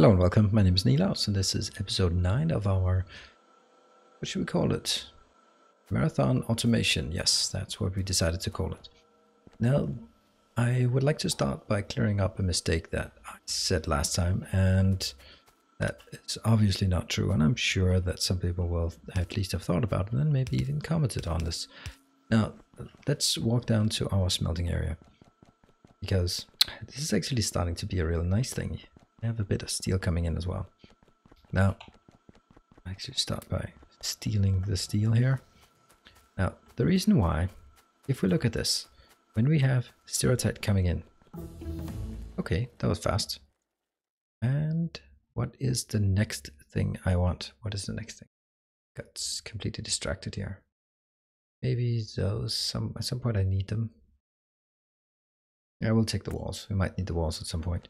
Hello and welcome, my name is Nilaus and this is episode 9 of our, what should we call it? Marathon Automation. Yes, that's what we decided to call it. Now, I would like to start by clearing up a mistake that I said last time, and that is obviously not true, and I'm sure that some people will at least have thought about it and maybe even commented on this. Now, let's walk down to our smelting area, because this is actually starting to be a real nice thing. I have a bit of steel coming in as well. Now, I actually start by stealing the steel here. Now, the reason why, if we look at this, when we have stereotype coming in, okay, that was fast. And what is the next thing I want? What is the next thing? Got completely distracted here. Maybe those, at some point I need them. Yeah, we'll take the walls. We might need the walls at some point.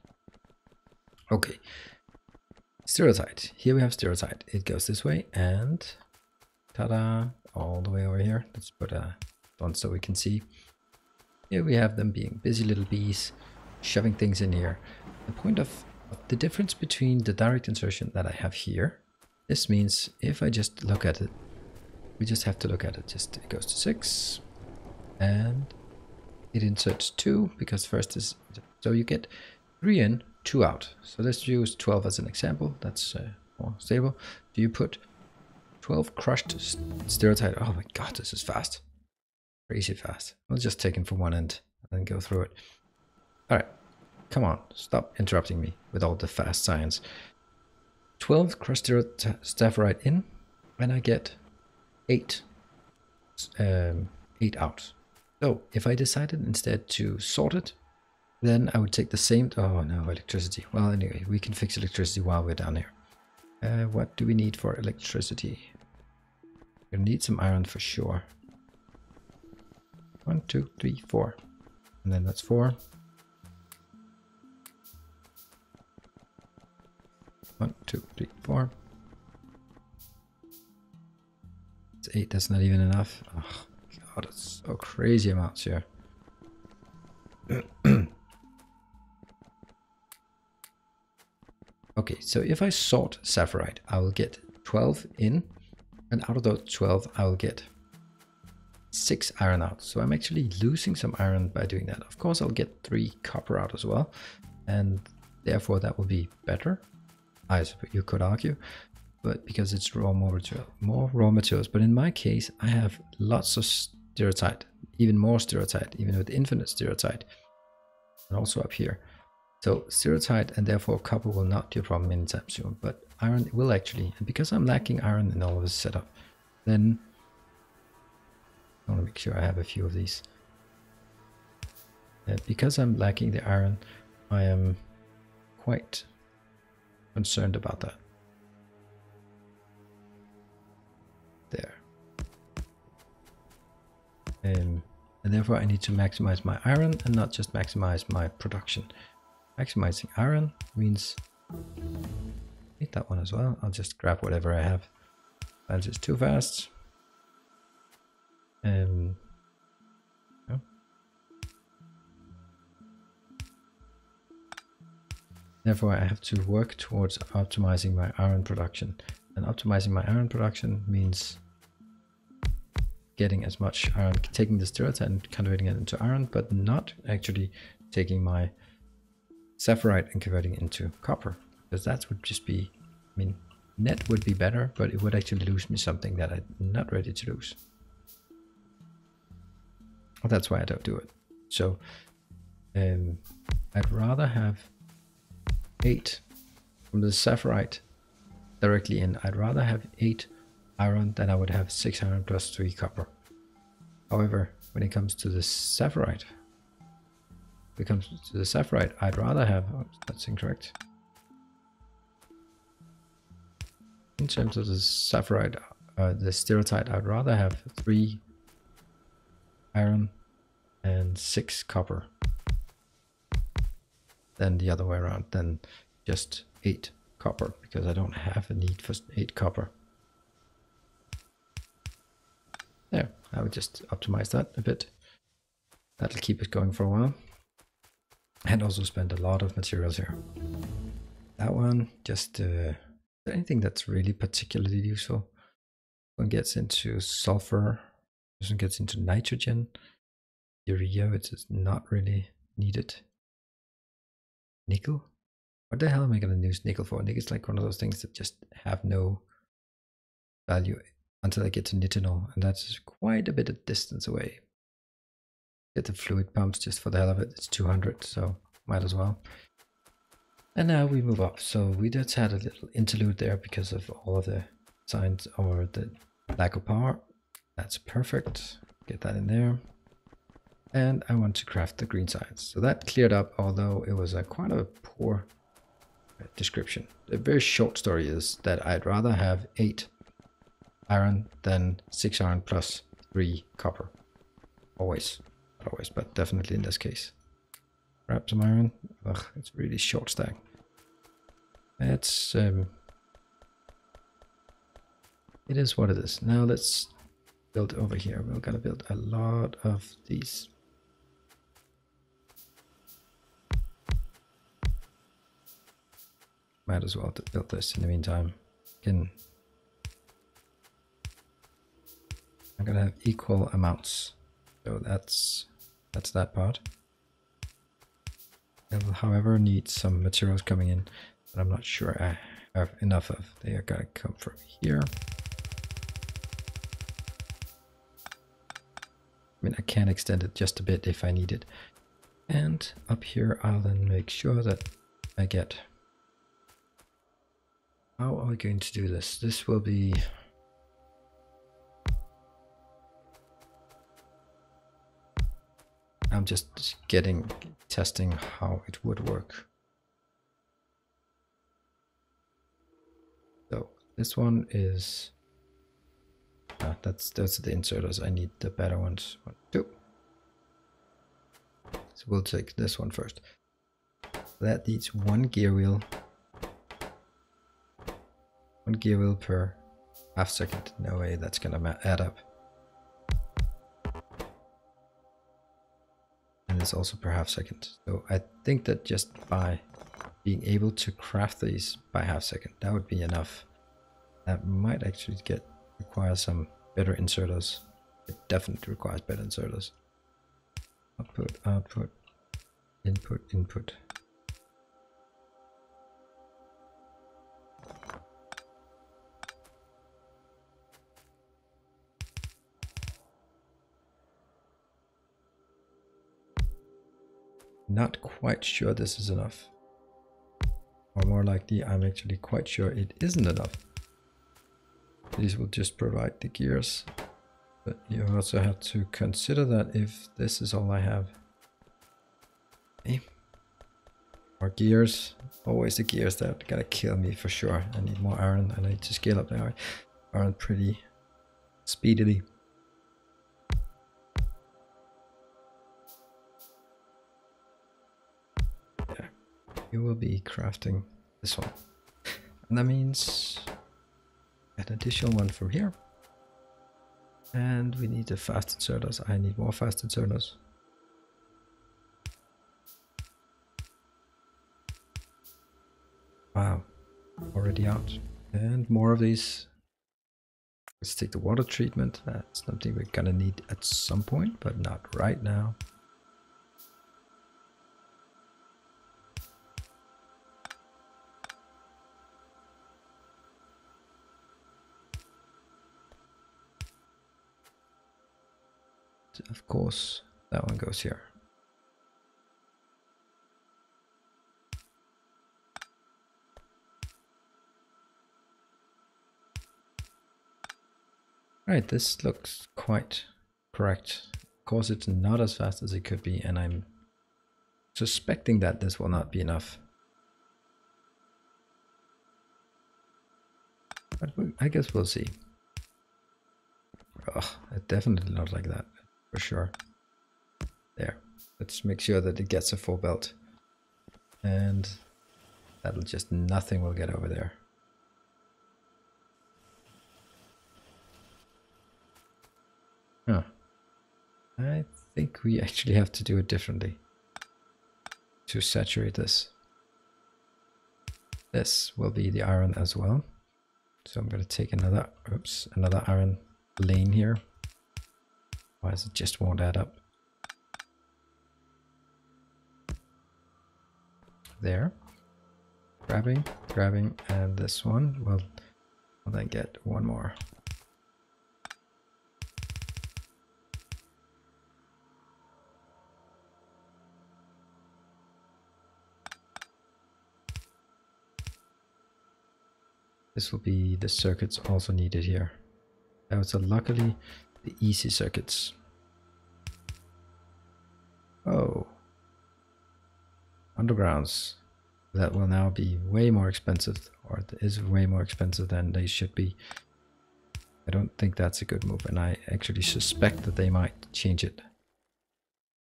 Okay, stereotype. Here we have stereotype. It goes this way and ta-da, all the way over here. Let's put a font so we can see. Here we have them being busy little bees, shoving things in here. The point of the difference between the direct insertion that I have here, this means if I just look at it, we just have to look at it. Just it goes to 6 and it inserts 2 because first is, so you get 3 in, 2 out. So let's use 12 as an example. That's more stable. Do you put 12 crushed stereotype? Oh my god, this is fast. Crazy fast. We'll just take them from one end and then go through it. Alright, come on, stop interrupting me with all the fast science. 12 crushed stereotype in, and I get 8 out. So if I decided instead to sort it, then I would take the same, oh no, electricity. Well, anyway, we can fix electricity while we're down here. What do we need for electricity? We'll need some iron for sure. 1, 2, 3, 4. And then that's 4. 1, 2, 3, 4. It's 8, that's not even enough. Oh god, that's so crazy amounts here. Okay, so if I sort sapphirite, I will get 12 in, and out of those 12, I will get 6 iron out. So I'm actually losing some iron by doing that. Of course, I'll get 3 copper out as well, and therefore that will be better, I suppose you could argue, but because it's more raw materials. But in my case, I have lots of stereotype, even more stereotype, even with infinite stereotype, and also up here. So stereotype and therefore copper will not be a problem anytime soon, but iron will actually. And because I'm lacking iron in all of this setup, then I want to make sure I have a few of these. Because I'm lacking the iron, I am quite concerned about that. There. And therefore I need to maximize my iron and not just maximize my production. Maximizing iron means need that one as well. I'll just grab whatever I have. That's just too fast. No. Therefore, I have to work towards optimizing my iron production. And optimizing my iron production means getting as much iron, taking the stereotype and converting it into iron, but not actually taking my sapphirite and converting it into copper, because that would just be, I mean, net would be better, but it would actually lose me something that I'm not ready to lose. Well, that's why I don't do it. So I'd rather have 8 from the sapphirite directly in. I'd rather have 8 iron than I would have 6 iron plus 3 copper. However, when it comes to the sapphirite, I'd rather have, oh, that's incorrect. In terms of the sapphirite, the stereotype, I'd rather have 3 iron and 6 copper than the other way around, than just 8 copper, because I don't have a need for 8 copper. There, I would just optimize that a bit. That'll keep it going for a while. And also spend a lot of materials here. That one, just anything that's really particularly useful. One gets into sulfur, this one gets into nitrogen. Urea, it is not really needed. Nickel? What the hell am I going to use nickel for? Nickel is like one of those things that just have no value until I get to nitinol, and that's quite a bit of distance away. Get the fluid pumps just for the hell of it. It's 200, so might as well. And now we move up. So we just had a little interlude there because of all of the signs or the lack of power. That's perfect. Get that in there. And I want to craft the green science. So that cleared up, although it was quite a poor description. The very short story is that I'd rather have 8 iron than 6 iron plus 3 copper. Always. Not always, but definitely in this case. Grab some iron. Ugh, it's really short stack. It's it is what it is. Now let's build over here. We're gonna build a lot of these. Might as well build this in the meantime. I'm gonna have equal amounts. So that's that part. I'll, however, need some materials coming in, but I'm not sure I have enough of. They are gonna come from here. I mean, I can extend it just a bit if I need it. And up here, I'll then make sure that I get... How are we going to do this? This will be... I'm just testing how it would work. So this one is... those are the inserters. I need the better ones. 1, 2. So we'll take this one first. That needs 1 gear wheel. 1 gear wheel per half second. No way that's gonna add up. And it's also per half second. So I think that just by being able to craft these by half second, that would be enough. That might actually require some better inserters. It definitely requires better inserters. Output, output, input, input. Not quite sure this is enough. Or more likely, I'm actually quite sure it isn't enough. These will just provide the gears. But you also have to consider that if this is all I have. Okay. More gears. Always the gears that are gonna kill me for sure. I need more iron. I need to scale up the iron pretty speedily. Yeah. You will be crafting this one. And that means an additional one from here. And we need the fast inserters. I need more fast inserters. Wow, already out. And more of these. Let's take the water treatment. That's something we're gonna need at some point, but not right now. Of course, that one goes here. Right, this looks quite correct. Of course, it's not as fast as it could be, and I'm suspecting that this will not be enough. But I guess we'll see. Oh, it definitely not like that, for sure. There. Let's make sure that it gets a full belt. And that'll just, nothing will get over there. Huh. I think we actually have to do it differently to saturate this. This will be the iron as well. So I'm going to take another iron lane here. Otherwise it just won't add up. There. Grabbing, and this one will then get one more. This will be the circuits also needed here. That was luckily the easy circuits. Oh. Undergrounds. That will now be way more expensive, or it is way more expensive than they should be. I don't think that's a good move, and I actually suspect that they might change it.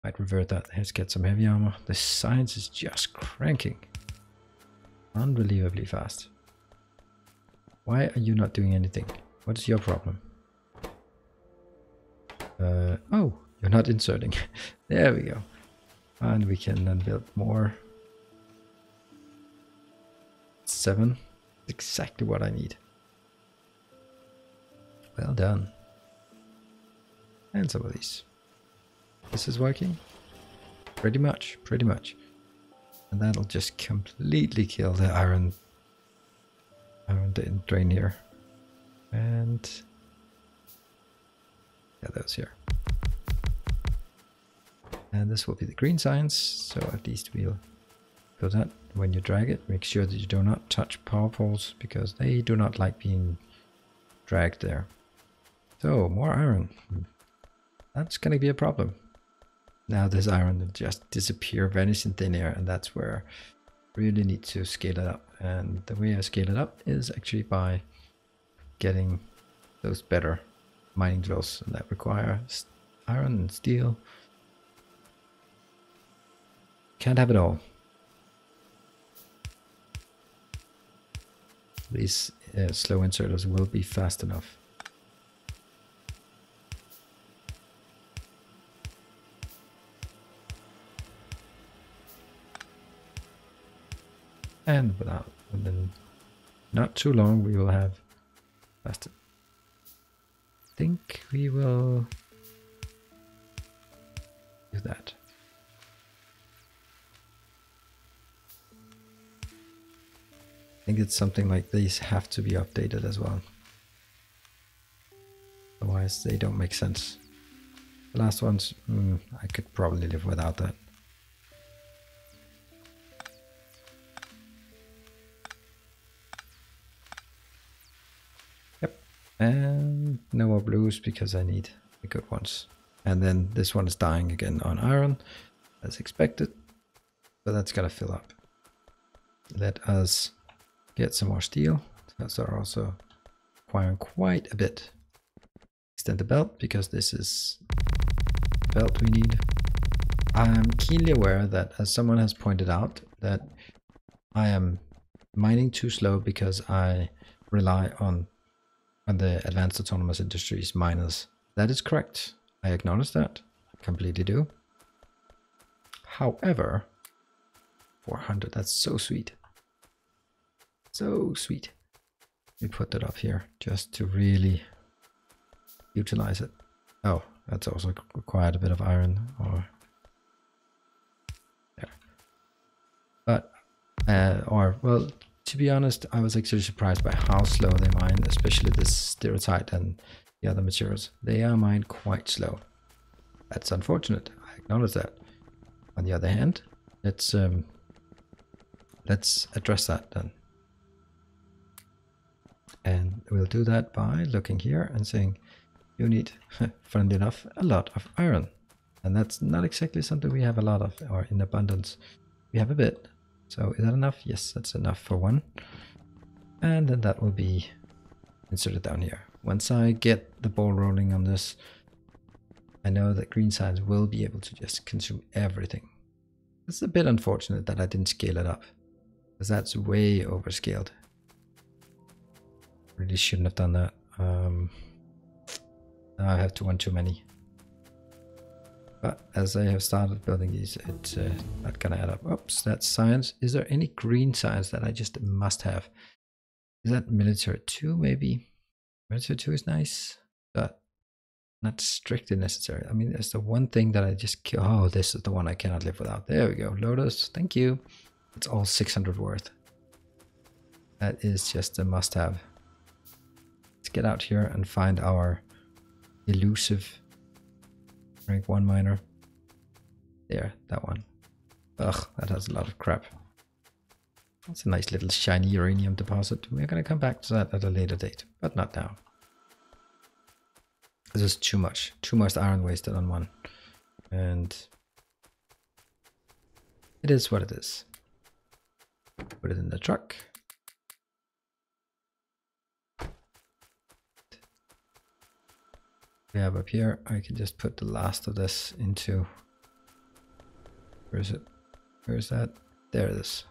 Might revert that. Let's get some heavy armor. The science is just cranking. Unbelievably fast. Why are you not doing anything? What is your problem? Oh, you're not inserting. There we go. And we can then build more. 7. Exactly what I need. Well done. And some of these. This is working. Pretty much. And that'll just completely kill the iron drain here. And yeah, those here. And this will be the green science, so at least we'll do that. When you drag it, make sure that you do not touch power poles, because they do not like being dragged there. So, more iron. That's gonna be a problem. Now this iron will just disappear, vanish in thin air, and that's where we really need to scale it up. And the way I scale it up is actually by getting those better mining drills that require iron and steel. Can't have it all. These slow inserters will be fast enough. And within not too long we will have faster. I think we will do that. I think it's something like these have to be updated as well. Otherwise they don't make sense. The last ones, I could probably live without that. Yep. And no more blues because I need the good ones. And then this one is dying again on iron as expected. But that's gotta fill up. Let us get some more steel. Those are also requiring quite a bit. Extend the belt because this is the belt we need. I'm keenly aware that, as someone has pointed out, that I am mining too slow because I rely on the advanced autonomous industries miners. That is correct. I acknowledge that. I completely do. However, 400, that's so sweet. So sweet. We put that up here just to really utilize it. Oh, that's also required a bit of iron or there. But well, to be honest, I was actually surprised by how slow they mine, especially this stereotype and the other materials. They are mined quite slow. That's unfortunate. I acknowledge that. On the other hand, let's address that then. And we'll do that by looking here and saying, you need, friendly enough, a lot of iron. And that's not exactly something we have a lot of, or in abundance. We have a bit. So is that enough? Yes, that's enough for one. And then that will be inserted down here. Once I get the ball rolling on this, I know that green science will be able to just consume everything. It's a bit unfortunate that I didn't scale it up, because that's way overscaled. Really shouldn't have done that. Now I have one too many. But as I have started building these, it's not gonna add up. Oops, that's science. Is there any green science that I just must have? Is that military 2 maybe? Military 2 is nice, but not strictly necessary. I mean, there's the one thing that I just oh, this is the one I cannot live without. There we go. Lotus, thank you. It's all 600 worth. That is just a must-have. Let's get out here and find our elusive rank 1 miner. There, that one. Ugh, that has a lot of crap. That's a nice little shiny uranium deposit. We're going to come back to that at a later date, but not now. This is too much. Too much iron wasted on one. And it is what it is. Put it in the truck. We have up here, I can just put the last of this into, where is it? Where is that? There it is.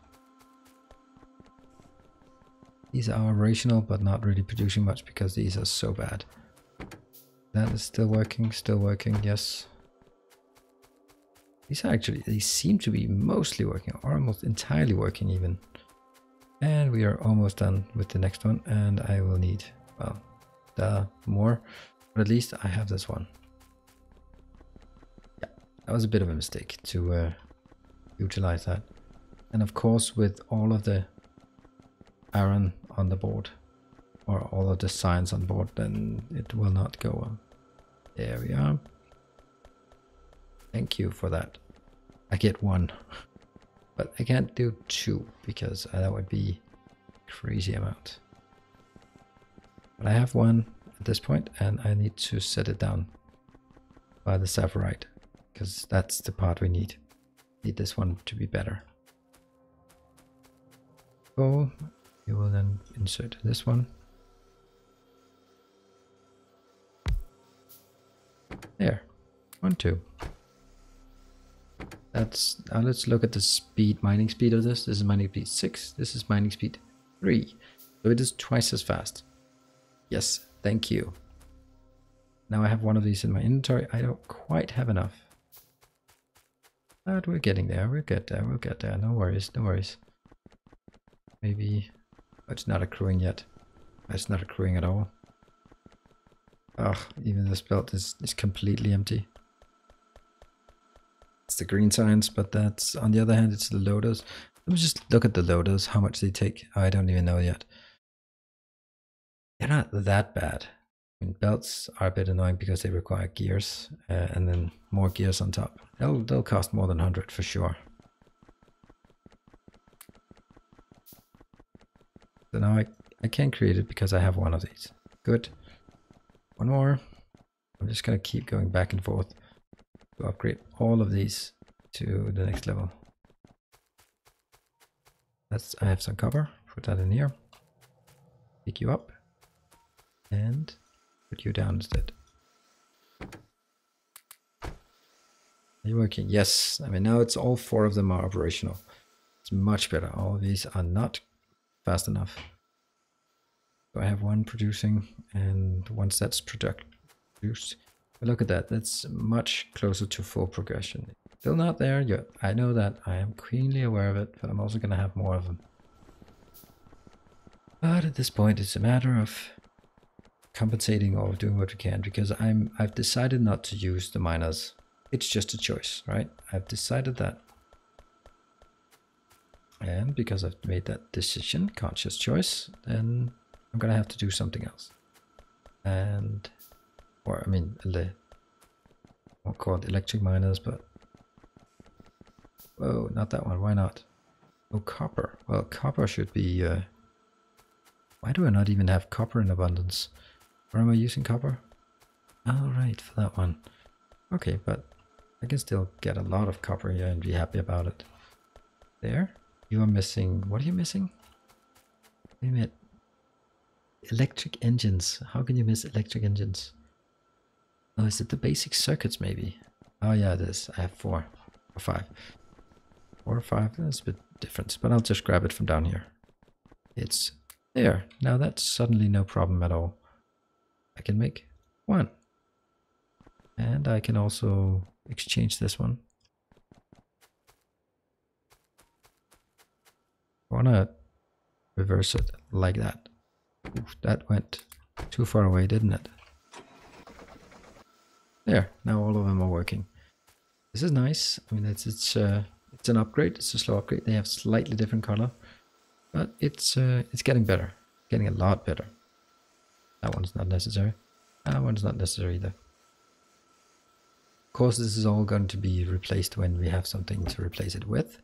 These are operational, but not really producing much because these are so bad. That is still working, yes. These are actually, they seem to be mostly working, or almost entirely working even. And we are almost done with the next one, and I will need, well, more. But at least I have this one. Yeah, that was a bit of a mistake to utilize that. And of course, with all of the iron on the board, or all of the science on board, then it will not go on. There we are. Thank you for that. I get 1. But I can't do 2 because that would be a crazy amount. But I have 1 at this point, and I need to set it down by the sapphirite, because that's the part we need. Need this one to be better. So you will then insert this one. There, 1, 2. That's now. Let's look at the speed, mining speed of this. This is mining speed 6. This is mining speed 3. So it is twice as fast. Yes, thank you. Now I have one of these in my inventory. I don't quite have enough, but we're getting there. We'll get there. We'll get there. No worries. No worries. Maybe it's not accruing yet. It's not accruing at all. Ugh, even this belt is completely empty. It's the green science, but that's, on the other hand, it's the loaders. Let me just look at the loaders, how much they take. I don't even know yet. They're not that bad. I mean, belts are a bit annoying because they require gears, and then more gears on top. They'll cost more than 100 for sure. So now I can create it because I have one of these. Good. One more. I'm just going to keep going back and forth to upgrade all of these to the next level. I have some copper. Put that in here. Pick you up. And put you down instead. Are you working? Yes. I mean, now it's all 4 of them are operational. It's much better. All of these are not fast enough. So I have 1 producing, and once that's produced, look at that. That's much closer to full progression. Still not there yet. I know that. I am keenly aware of it, but I'm also going to have more of them. But at this point, it's a matter of compensating or doing what we can, because I've decided not to use the miners. It's just a choice, right? I've decided that. And because I've made that decision, conscious choice, then I'm gonna have to do something else. And, or I mean, I won't call it electric miners, but, whoa, not that one, why not? Oh, copper. Well, copper should be, why do I not even have copper in abundance? Where am I using copper? Oh, right, for that one. Okay, but I can still get a lot of copper here and be happy about it. There. You are missing, what are you missing? Wait a minute. Electric engines. How can you miss electric engines? Oh, is it the basic circuits maybe? Oh yeah, it is. I have 4 or 5. 4 or 5, that's a bit different, but I'll just grab it from down here. It's there. Now that's suddenly no problem at all. I can make 1. And I can also exchange this one. I want to reverse it like that. Oof, that went too far away, didn't it? There, now all of them are working. This is nice. I mean, it's an upgrade. It's a slow upgrade. They have slightly different color, but it's getting better, getting a lot better. That one's not necessary. That one's not necessary either. Of course, this is all going to be replaced when we have something to replace it with.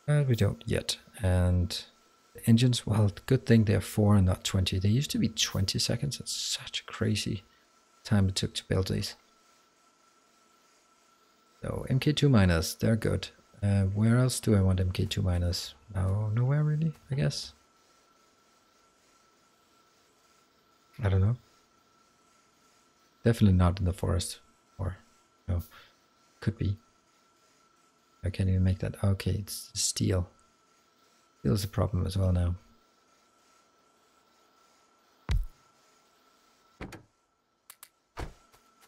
We don't yet. And the engines, well, good thing they're 4 and not 20. They used to be 20 seconds. It's such a crazy time it took to build these. So MK2 miners, they're good. Where else do I want MK2 miners? No, nowhere really, I guess. I don't know. Definitely not in the forest. Or, no, could be. I can't even make that. Okay, it's steel. Steel is a problem as well now.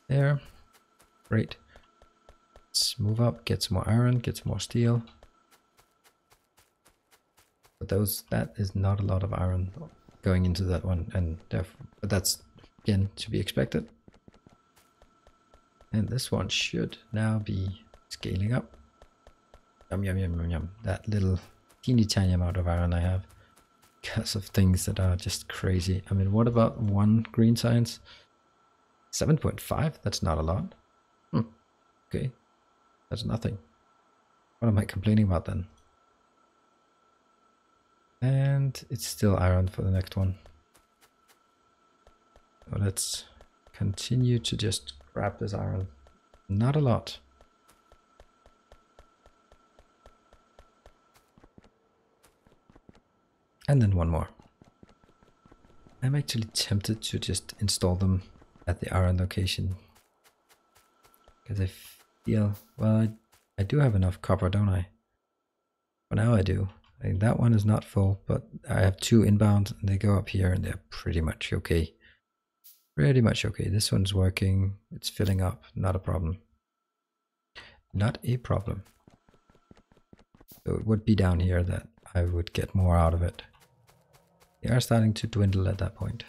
There. Great. Let's move up, get some more iron, get some more steel. But that is not a lot of iron going into that one, and therefore, but that's again to be expected. And this one should now be scaling up. Yum, yum, yum, yum, yum. That little teeny tiny amount of iron I have because of things that are just crazy. I mean, what about 1 green science? 7.5? That's not a lot. Okay, that's nothing. What am I complaining about then? And it's still iron for the next one. So let's continue to just grab this iron. Not a lot. And then 1 more. I'm actually tempted to just install them at the iron location. Because I feel, well, I do have enough copper, don't I? For now I do. I think that one is not full, but I have 2 inbound and they go up here and they're pretty much okay. Pretty much okay. This one's working. It's filling up. Not a problem. Not a problem. So it would be down here that I would get more out of it. They are starting to dwindle at that point.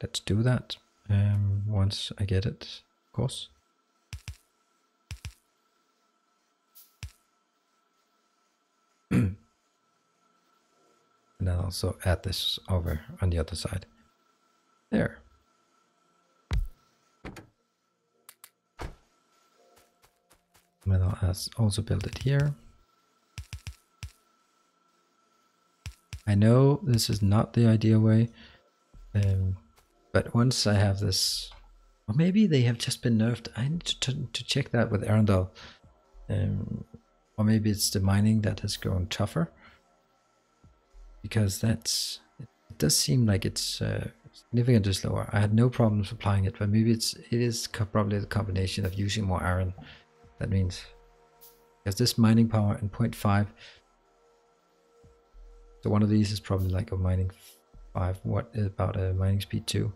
Let's do that once I get it, of course. And I'll also add this over on the other side. There. And I'll also build it here. I know this is not the ideal way, but once I have this, or maybe they have just been nerfed. I need to check that with Arendelle. Or maybe it's the mining that has grown tougher. Because it does seem like it's significantly slower. I had no problems applying it, but maybe it is probably the combination of using more iron. That means, because this mining power in 0.5, so one of these is probably like a mining 5. What is about a mining speed 2?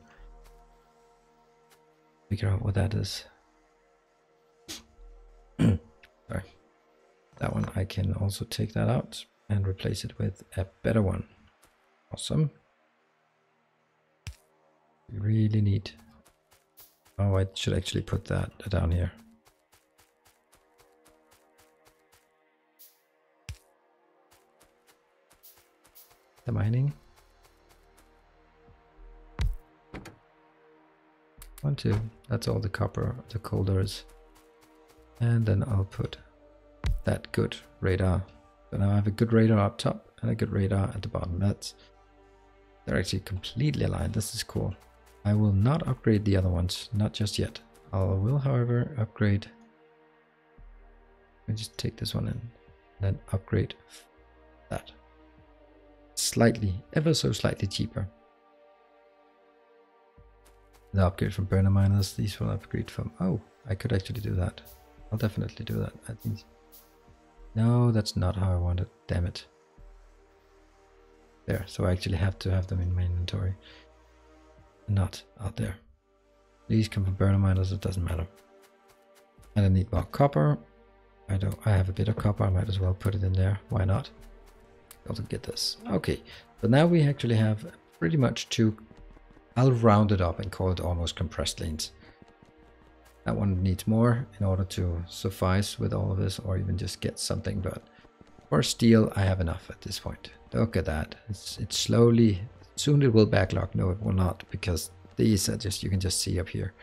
Figure out what that is. Sorry. That one, I can also take that out and replace it with a better one. Awesome. We really need... Oh, I should actually put that down here. The mining. 1, 2. That's all the copper, the coal there is. And then I'll put that good radar. So now I have a good radar up top and a good radar at the bottom. They're actually completely aligned. This is cool. I will not upgrade the other ones, not just yet. I will, however, upgrade. Let me just take this one in and then upgrade that. Slightly, ever so slightly cheaper. The upgrade from burner miners, these will upgrade from... Oh, I could actually do that. I'll definitely do that. I think... No, that's not how I want it. Damn it. there. So I actually have to have them in my inventory, not out there. These come from burner miners, it doesn't matter. And I need more copper. I have a bit of copper, I might as well put it in there. Why not? Also get this. Okay, so now we actually have pretty much two. I'll round it up and call it almost compressed lanes. That one needs more in order to suffice with all of this, or even just get something, but for steel I have enough at this point. Look at that. It's slowly, soon it will backlog. No, it will not, because these are just, you can just see up here,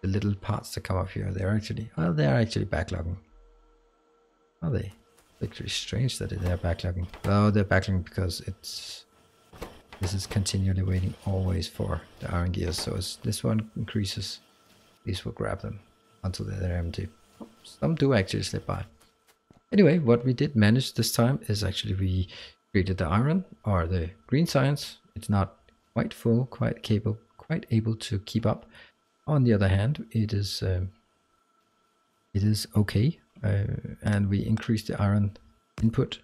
the little parts that come up here, they're actually, well, they're actually backlogging. Are they? It's actually strange that they're backlogging. Oh, they're backlogging because this is continually waiting always for the iron gears. So as this one increases, these will grab them until they're empty. Some do actually slip by. Anyway, what we did manage this time is actually we created the iron, or the green science. It's not quite full, quite able to keep up. On the other hand, it is okay, and we increased the iron input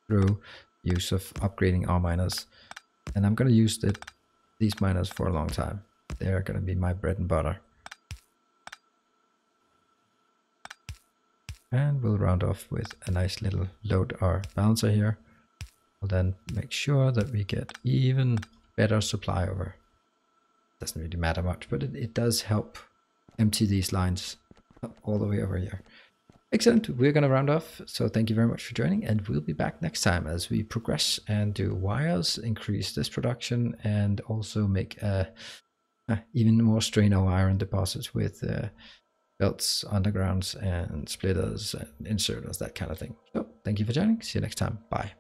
through use of upgrading our miners. And I'm going to use these miners for a long time. They're going to be my bread and butter. And we'll round off with a nice little load or balancer here. We'll then make sure that we get even better supply over. Doesn't really matter much, but it does help empty these lines up all the way over here. Excellent, we're going to round off. So thank you very much for joining, and we'll be back next time as we progress and do wires, increase this production, and also make even more strain our iron deposits with belts, undergrounds, and splitters, and inserters, that kind of thing. So thank you for joining. See you next time. Bye.